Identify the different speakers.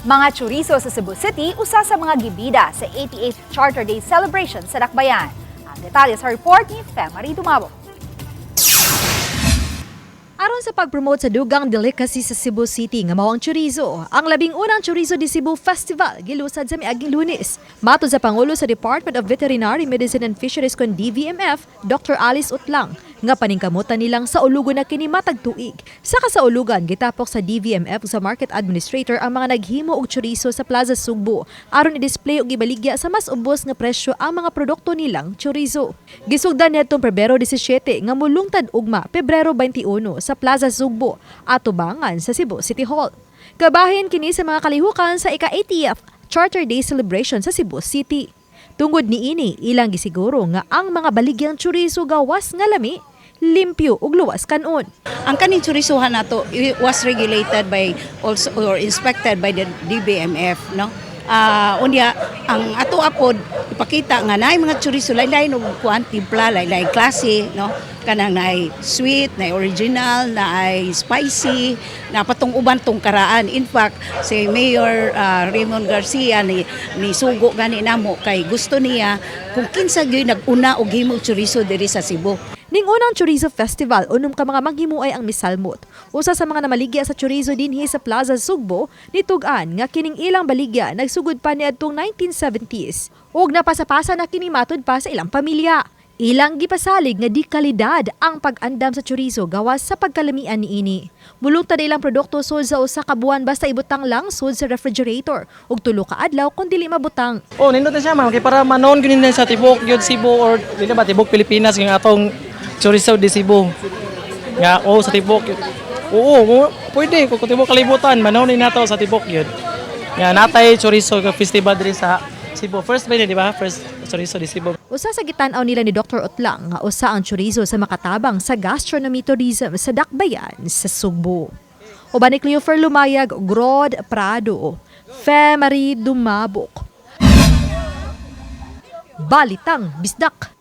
Speaker 1: Mga chorizo sa Cebu City, usa sa mga gibida sa 88th Charter Day celebration sa Dakbayan. Ang detalye sa report ni Femari Dumabo.
Speaker 2: Aron sa pag-promote sa dugang delicacy sa Cebu City nga mao ang chorizo, ang 11 Chorizo Festival Festival gilusad sa miaging Lunes. Matod sa Pangulo sa Department of Veterinary Medicine and Fisheries kon DVMF, Dr. Alice Utlang, nga paningkamutan nilang sa ulugan na kini matag tuig. Sa kasaulugan, gitapok sa DVMF sa Market Administrator ang mga naghimo og chorizo sa Plaza Sugbo aron i-display og ibaligya sa mas ubos nga presyo ang mga produkto nilang chorizo. Gisugdan niadtong Pebrero 17 nga mulungtad ugma Pebrero 21 sa Plaza Sugbo at tubangan sa Cebu City Hall. Kabahin kini sa mga kalihukan sa ika-80th Charter Day celebration sa Cebu City. Tungod ni ini, ilang gisiguro nga ang mga baligyang chorizo gawas nga lami, limpyo ug luwas kanon.
Speaker 3: Ang kaning chorizohan nato was regulated by also or inspected by the DBMF, no? Unya ang ato apod ipakita nga naay mga chorizo lain-lain og kuan timpla, lain-lain klase, no? Kanang naay sweet, naay original, naay spicy, na patong uban tong karaan. In fact, si Mayor Raymond Garcia ni sugo gani namo kay gusto niya kung kinsa gyud nag-una og himo chorizo diri sa Cebu.
Speaker 2: Ning unang Chorizo Festival, unom ka mga maghimuay ang misalmot. Usa sa mga namaligya sa chorizo dinhi sa Plaza Sugbo, nitug-an nga kining ilang baligya nagsugod pa niadtong 1970s. Ug napasapasa na kini matud pa sa ilang pamilya. Ilang gipasalig nga di kalidad ang pag-andam sa chorizo gawas sa pagkalamian niini. Mulungtad ilang produkto sud sa usa ka buwan basta ibutang lang sud sa refrigerator ug tulo ka adlaw kun dili mabutang.
Speaker 4: Oh, nindot na siya ma'am kay para manon gyud sa tibok gyud Cebu or dili ba tibok Pilipinas yung atong Chorizo de Cebu. Nga sa tibok. Oo, pwede kung tibok kalibutan manonin nato sa tibok gyud. Nga natay Chorizo Festival diri sa Cebu. First ba di ba? First Chorizo de Cebu.
Speaker 2: Usa sa gitan-aw nila ni Dr. Utlang nga usa ang chorizo sa makatabang sa gastronomy tourism sa Dakbayan sa Sugbo. Uban ni Cleofer Lumayag, Grod Prado, Femari Dumabok. Balitang Bisdak.